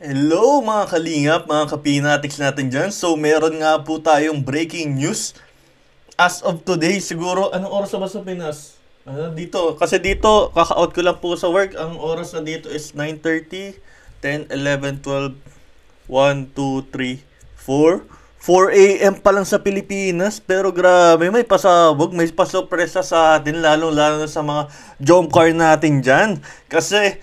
Hello mga kalingap, mga kapinatics natin dyan. So meron nga po tayong breaking news. As of today, siguro, anong oras na ba sa Pinas? Dito, kasi dito, kaka-out ko lang po sa work. Ang oras na dito is 9:30, 10, 11, 12, 1, 2, 3, 4. 4 a.m. pa lang sa Pilipinas. Pero grabe, may pasabog, may pasorpresa sa atin. Lalo-lalo na sa mga jump car natin dyan. Kasi,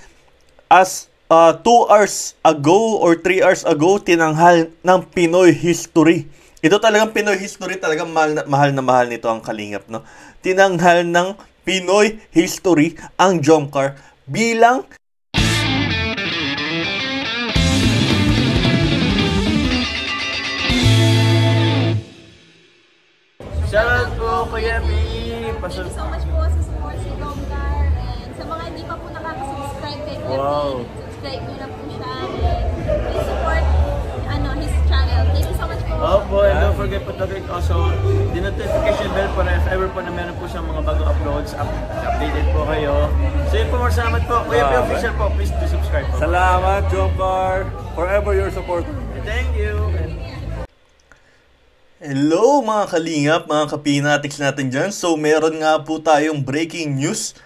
as 2 hours ago or 3 hours ago, tinanghal ng Pinoy history. Ito talagang Pinoy history, talagang mahal na mahal nito ang kalingap, no? Tinanghal ng Pinoy history ang Jomcar bilang Shoutout po Kuya B! Thank you so much po sa support si Romcar. And sa mga hindi pa po nakaka-subscribe kay Kuya Wow. P, subscribe nyo na po siya. And please support his channel. Thank you so much po. Opo, and don't forget po to click also the notification bell para if ever po na meron po siyang mga bagong uploads, updated po kayo. So yun po, salamat po. Kuya B official po, please do subscribe po. Salamat, Jomcar. Forever your supporter. Thank you! hello mga kalingap, mga kapinatics natin dyan. So meron nga po tayong breaking news.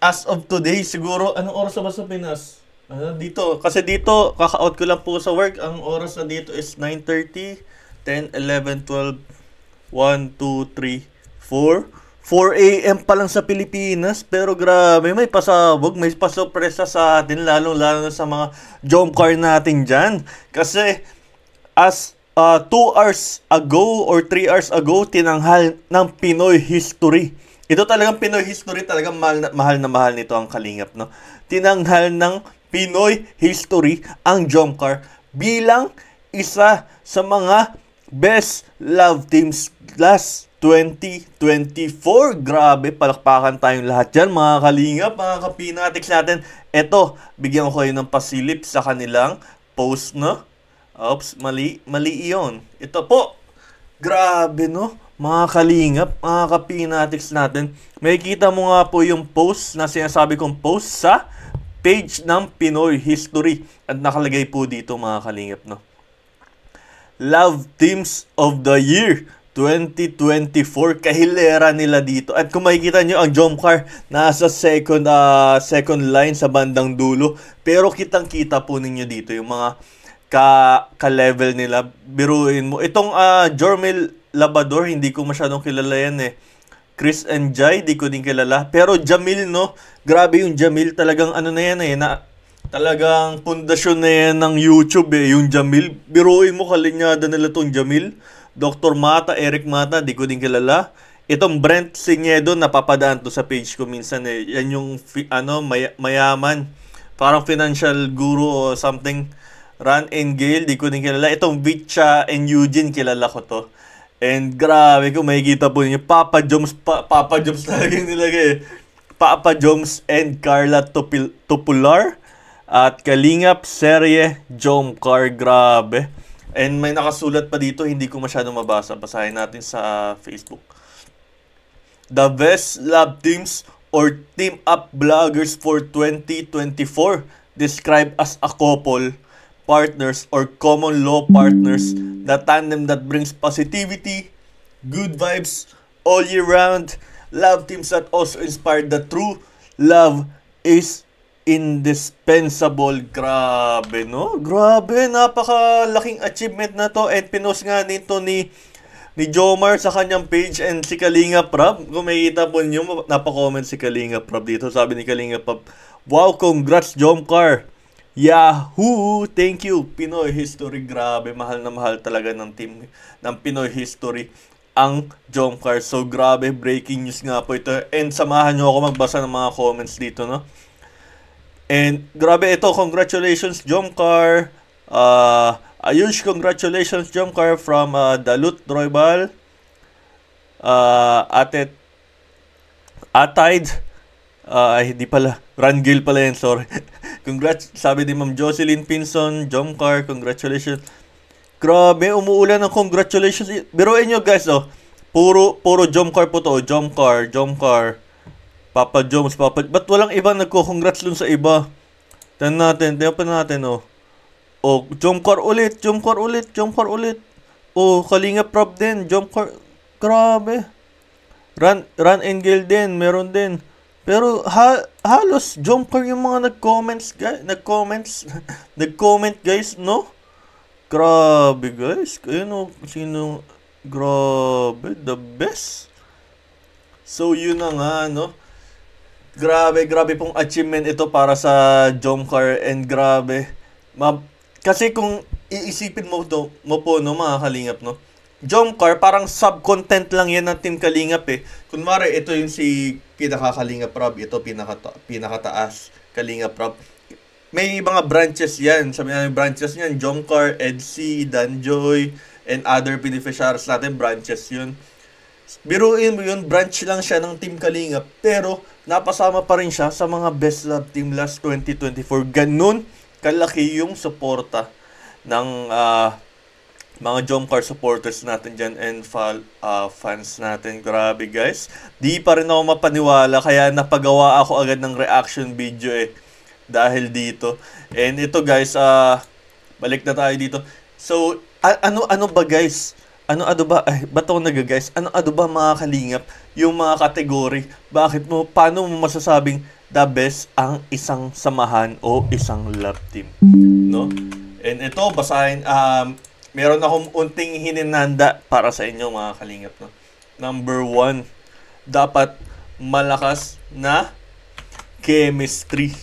As of today, siguro, anong oras na ba sa Pinas? Dito, kasi dito, kaka-out ko lang po sa work. Ang oras na dito is 9:30, 10, 11, 12, 1, 2, 3, 4. 4 a.m. pa lang sa Pilipinas. Pero grabe, may pasabog, may pasorpresa sa atin. Lalo-lalo na sa mga jump car natin dyan. Kasi, as 2 hours ago or 3 hours ago, tinanghal ng Pinoy history. Ito talagang Pinoy history, talagang mahal na mahal nito ang kalingap, no? Tinanghal ng Pinoy history ang Jomcar bilang isa sa mga best love teams last 2024. Grabe, palakpakan tayong lahat dyan, mga kalingap, mga kapinatics natin. Eto, bigyan ko kayo ng pasilip sa kanilang post, no? Oops, mali iyon. Ito po. Grabe, no? Mga kalingap, mga kapinatics natin. May kita mo nga po yung post na sinasabi kong post sa page ng Pinoy History. At nakalagay po dito, mga kalingap, no? Love Teams of the Year 2024. Kahilera nila dito. At kung makikita nyo, ang Jomcar nasa second line sa bandang dulo. Pero kitang-kita po ninyo dito yung mga ka-level nila. Biruin mo. Itong Jormel Labador, hindi ko masyadong kilala yan eh. Chris and Jai, di ko din kilala. Pero Jamil, no? Grabe yung Jamil. Talagang ano na yan eh. Talagang pundasyon na yan ng YouTube eh. Yung Jamil. Biruin mo, kalinyada nila tong Jamil. Dr. Mata, Eric Mata, di ko din kilala. Itong Brent Signedo, napapadaan to sa page ko minsan eh. Yan yung mayaman. Parang financial guru o something. Ran and Gale, di ko din kilala. Itong Vicha and Eugene, kilala ko to. And grabe, kung makikita po niyo, Papa Joms talaga yung nilagay. Papa Joms and Carla Topular. At Kalingap Serye Jomcar, grabe. And may nakasulat pa dito, hindi ko masyadong mabasa. Basahin natin sa Facebook. The best love teams or team up vloggers for 2024 described as a couple, partners, or common law partners, the tandem that brings positivity, good vibes all year round, love teams that also inspire the true love is indispensable. Grabe, no? Grabe, napakalaking achievement na to. And pinost nga nito ni Jomar sa kanyang page and si Kalinga Prab. Kung makikita po nyo, napaka-comment si Kalinga Prab dito. Sabi ni Kalinga Prab, wow, congrats Jomcar! Yahoo! Thank you, Pinoy History. Grabe, mahal na mahal talaga ng team ng Pinoy History ang Jomcar. So, grabe, breaking news nga po ito. And samahan nyo ako magbasa ng mga comments dito, no? And, grabe ito, congratulations, Jomcar. Ayush, congratulations, Jomcar from Dalut Roybal. Atide. Hindi pala. Rangil pala yan, sorry. Congrats, sabi ni Ma'am Jocelyn Pinson, Jomcar, congratulations. Grabe, umuulan ng congratulations. Biruin nyo guys, oh. Puro Jomcar po to. Jomcar. Papa Joms, Ba't walang iba nagko-congrats dun sa iba? Tignan pa natin, oh. Oh, Jomcar ulit. Oh, Kalingap Rob din. Jomcar. Grabe. Run and Gale din. Meron din. Pero halos Jomcar yung mga nag-comment guys, no? Grabe guys. Sino? Grabe. The best. So, yun na nga, no? Grabe pong achievement ito para sa Jomcar and grabe. Kasi kung iisipin mo po, no, mga Kalingap, no? Jomcar, parang sub-content lang yan ng Team Kalingap eh. Kunwari, ito yung si pinaka-Kalingap Rob, ito pinakataas Kalingap Rob. May mga branches yan. Sabi namin branches yan, Jomcar, EDC, Danjoy, and other beneficiaries natin, branches yun. Biruin mo yun, branch lang siya ng Team Kalingap, pero napasama pa rin siya sa mga Best Love Team last 2024. Ganun kalaki yung suporta ng mga Jomcar supporters natin dyan and fans natin. Grabe guys. Di pa rin ako mapaniwala, kaya napagawa ako agad ng reaction video eh. Dahil dito. And ito guys, balik na tayo dito. So, ano ba guys? Ano ba? Ay, ba't ako guys? Ano ba mga Kalingap? Yung mga kategory. Paano mo masasabing the best ang isang samahan o isang love team? No? And ito, basahin, meron akong unting hininanda para sa inyo mga Kalingap. No? Number 1, dapat malakas na chemistry.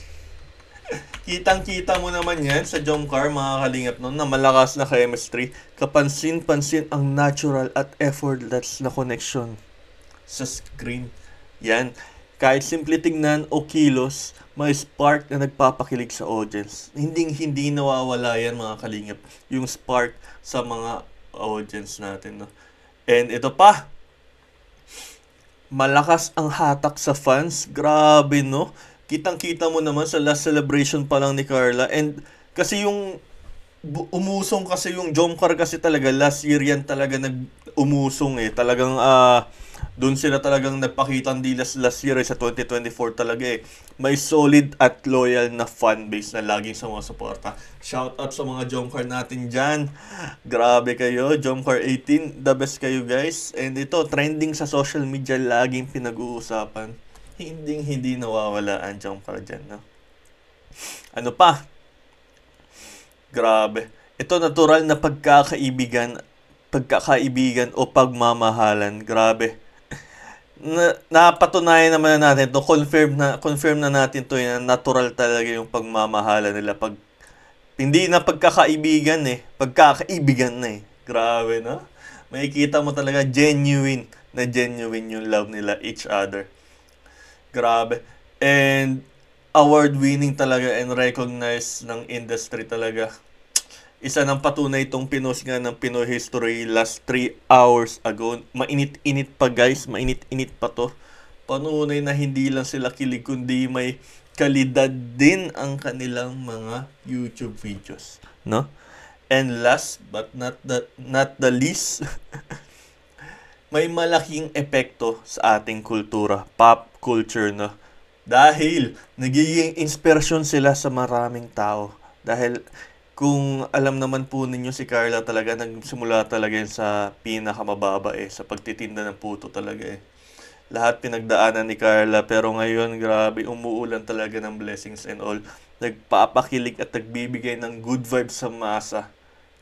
Kitang-kita mo naman yan sa Jomcar, mga Kalingap, no, na malakas na chemistry. Kapansin-pansin ang natural at effortless na connection sa screen. Yan. Kahit simple tingnan o kilos, may spark na nagpapakilig sa audience. Hindi nawawala yan, mga Kalingap, yung spark sa mga audience natin. No? And ito pa, malakas ang hatak sa fans. Grabe, no? Kitang-kita mo naman sa last celebration pa lang ni Carla. And kasi yung umusong kasi yung Jomcar kasi talaga last year yan talaga nag-umusong eh. Talagang doon sila talagang nagpakitang dilas last year eh, sa 2024 talaga eh. May solid at loyal na fan base na laging sumusuporta. Shout out sa mga Jomcar natin dyan. Grabe kayo, Jomcar 18, the best kayo guys. And ito, trending sa social media, laging pinag-uusapan. Hindi nawawala ang Jomcar dyan, no? Ano pa? Grabe. Ito, natural na pagkakaibigan o pagmamahalan. Grabe. Napatunayan naman natin to, confirm na natin to, na natural talaga yung pagmamahalan nila. Hindi na pagkakaibigan eh, pagkakaibigan na eh. Grabe, no? Makikita mo talaga genuine yung love nila each other. Grabe. And award-winning talaga and recognized ng industry talaga. Isa ng patunay itong pinost nga ng Pinoy History last 3 hours ago. Mainit-init pa guys, mainit-init pa to. Panunay na hindi lang sila kilig, kundi may kalidad din ang kanilang mga YouTube videos, no? And last but not the least, may malaking epekto sa ating kultura, pop culture, no? Dahil nagiging inspirasyon sila sa maraming tao. Dahil kung alam naman po ninyo, si Carla talaga nagsimula talaga sa pinakamababa eh, sa pagtitinda ng puto talaga eh. Lahat pinagdaanan ni Carla, pero ngayon grabe, umuulan talaga ng blessings and all. Nagpapakilig at nagbibigay ng good vibes sa masa.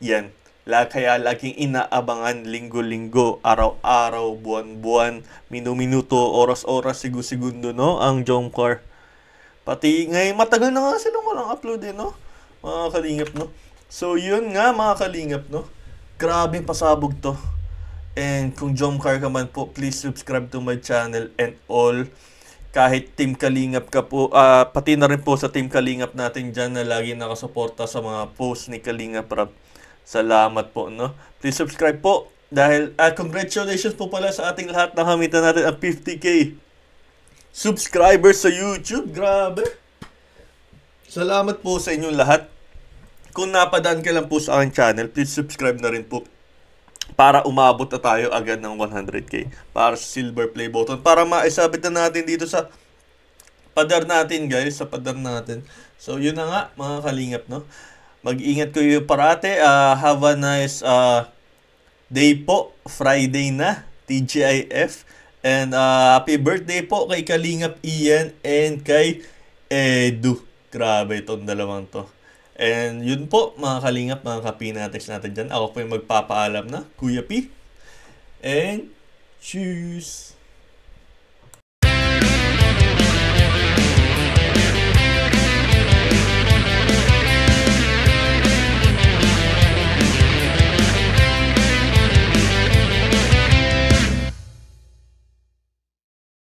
Yan. Kaya laging inaabangan linggo-linggo, araw-araw, buwan-buwan, minu-minuto, oras-oras, segundo, no? Ang Jomcar. Pati ngayon, matagal na nga silang walang upload eh, no? Mga Kalingap, no? So, yun nga, mga Kalingap, no? Grabe pasabog to. And kung Jomcar ka man po, please subscribe to my channel and all. Kahit Team Kalingap ka po, pati na rin po sa Team Kalingap natin dyan na lagi nakasuporta sa mga posts ni Kalingap Rob. Salamat po, no? Please subscribe po. Dahil, congratulations po pala sa ating lahat na kamitan natin ang 50k subscribers sa YouTube. Grabe. Salamat po sa inyong lahat. Kung napadaan ka lang po sa aking channel, please subscribe na rin po para umabot na tayo agad ng 100k. Para sa silver play button. Para maisabit na natin dito sa padar natin, guys. Sa padar natin. So, yun na nga, mga Kalingap, no? Mag-ingat kayo parate. Have a nice day po. Friday na. TGIF. And happy birthday po kay Kalingap Ian and kay Edu. Grabe itong dalawang to. And yun po, mga Kalingap, mga kapinatex natin dyan. Ako po yung magpapaalam na, Kuya P. And cheers!